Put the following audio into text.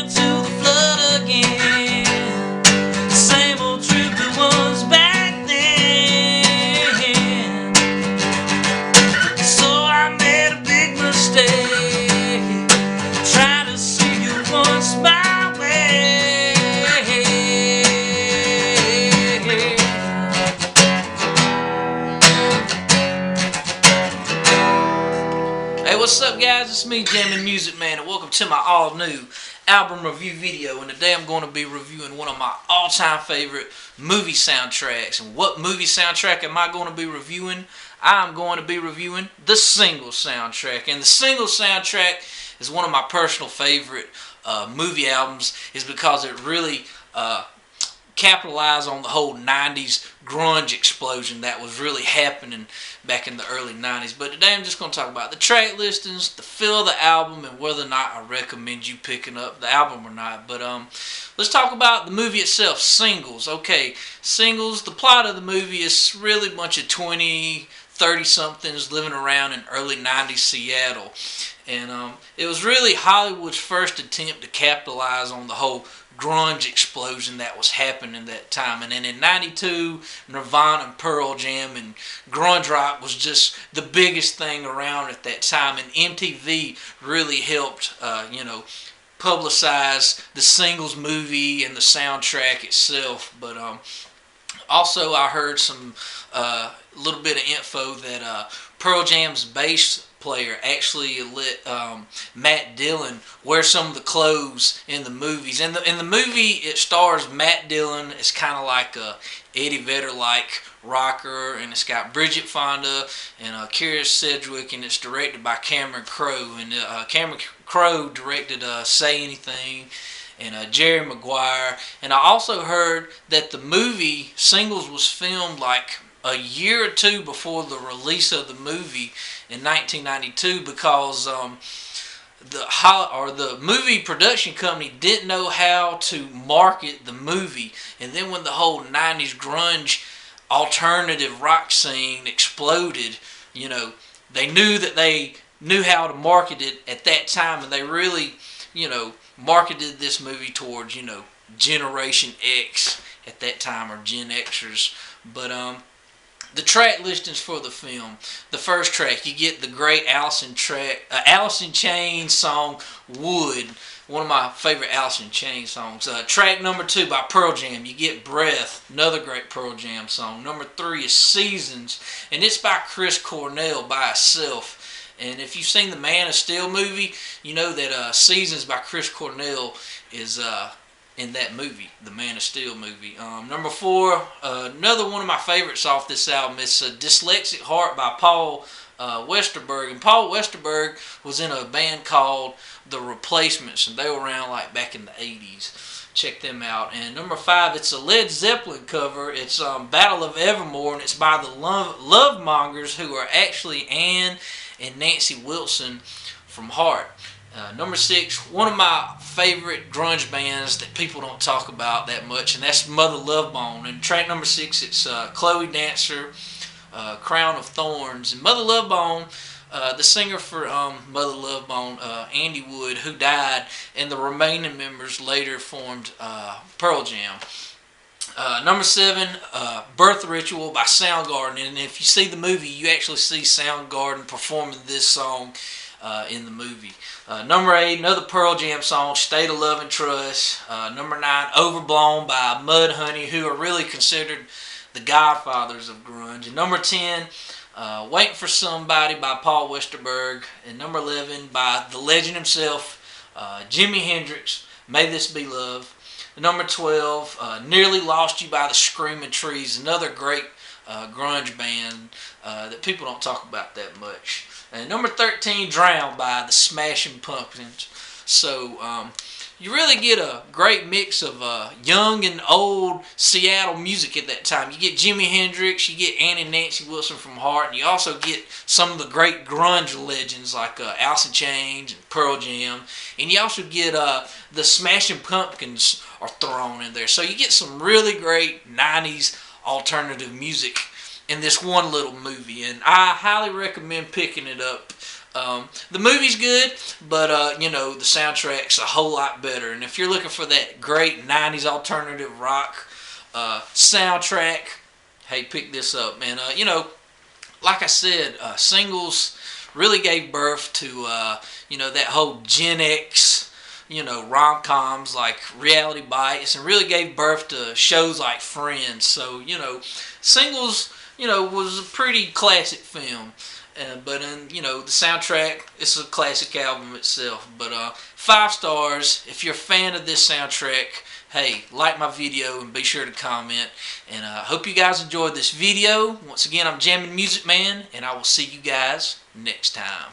into the flood again. The same old truth it was back then. So I made a big mistake, trying to see you once my way. Hey, what's up guys? It's me, Jammin' Music Man, and welcome to my all-new album review video. And today I'm going to be reviewing one of my all-time favorite movie soundtracks. And what movie soundtrack am I going to be reviewing? I'm going to be reviewing the Singles soundtrack. And the Singles soundtrack is one of my personal favorite movie albums, is because it really capitalized on the whole 90s grunge explosion that was really happening back in the early 90s. But today I'm just going to talk about the track listings, the feel of the album, and whether or not I recommend you picking up the album or not. But let's talk about the movie itself, Singles. Okay, Singles, the plot of the movie is really a bunch of 20, 30-somethings living around in early 90s Seattle. And it was really Hollywood's first attempt to capitalize on the whole grunge explosion that was happening at that time. And then in 92, Nirvana and Pearl Jam and grunge rock was just the biggest thing around at that time. And MTV really helped, publicize the Singles movie and the soundtrack itself. But also I heard some little bit of info that Pearl Jam's bass player actually let Matt Dillon wear some of the clothes in the movies. In the movie, it stars Matt Dillon. It's kind of like a Eddie Vedder-like rocker, and it's got Bridget Fonda and Kira Sedgwick, and it's directed by Cameron Crowe. And Cameron Crowe directed Say Anything and Jerry Maguire. And I also heard that the movie Singles was filmed like a year or two before the release of the movie in 1992, because the movie production company didn't know how to market the movie. And then when the whole 90s grunge alternative rock scene exploded, they knew that they knew how to market it at that time, and they really, marketed this movie towards, Generation X at that time, or Gen Xers. But the track listings for the film. The first track, you get the great Alice in Chains song, Wood. One of my favorite Alice in Chains songs. Track number 2 by Pearl Jam, you get Breath. Another great Pearl Jam song. Number 3 is Seasons, and it's by Chris Cornell by itself. And if you've seen the Man of Steel movie, you know that Seasons by Chris Cornell is in that movie, the Man of Steel movie. Number 4, another one of my favorites off this album is Dyslexic Heart by Paul Westerberg. And Paul Westerberg was in a band called The Replacements, and they were around like back in the 80s. Check them out. And number 5, it's a Led Zeppelin cover. It's Battle of Evermore, and it's by the Love Mongers, who are actually Ann and Nancy Wilson from Heart. Number 6, one of my favorite grunge bands that people don't talk about that much, and that's Mother Love Bone. And track number 6, it's Chloe Dancer, Crown of Thorns. And Mother Love Bone, the singer for Mother Love Bone, Andy Wood, who died, and the remaining members later formed Pearl Jam. Number 7, Birth Ritual by Soundgarden. And if you see the movie, you actually see Soundgarden performing this song in the movie. Number 8, another Pearl Jam song, State of Love and Trust. Number 9, Overblown by Mudhoney, who are really considered the godfathers of grunge. And number 10, Waiting for Somebody by Paul Westerberg. And number 11, by the legend himself, Jimi Hendrix, May This Be Love. And number 12, Nearly Lost You by the Screaming Trees, another great grunge band that people don't talk about that much. And number 13, Drown by the Smashing Pumpkins. So you really get a great mix of young and old Seattle music at that time. You get Jimi Hendrix, you get Ann and Nancy Wilson from Heart, and you also get some of the great grunge legends like Alice in Chains and Pearl Jam. And you also get the Smashing Pumpkins are thrown in there. So you get some really great 90s alternative music in this one little movie, and I highly recommend picking it up The movie's good, but you know, the soundtrack's a whole lot better. And if you're looking for that great '90s alternative rock soundtrack, hey, pick this up, man. You know, like I said, Singles really gave birth to you know, that whole Gen X, you know, rom-coms like Reality Bites, and really gave birth to shows like Friends. So, you know, Singles, you know, was a pretty classic film. But you know, the soundtrack, it's a classic album itself. But 5 stars. If you're a fan of this soundtrack, hey, like my video and be sure to comment. And I hope you guys enjoyed this video. Once again, I'm Jammin' Music Man, and I will see you guys next time.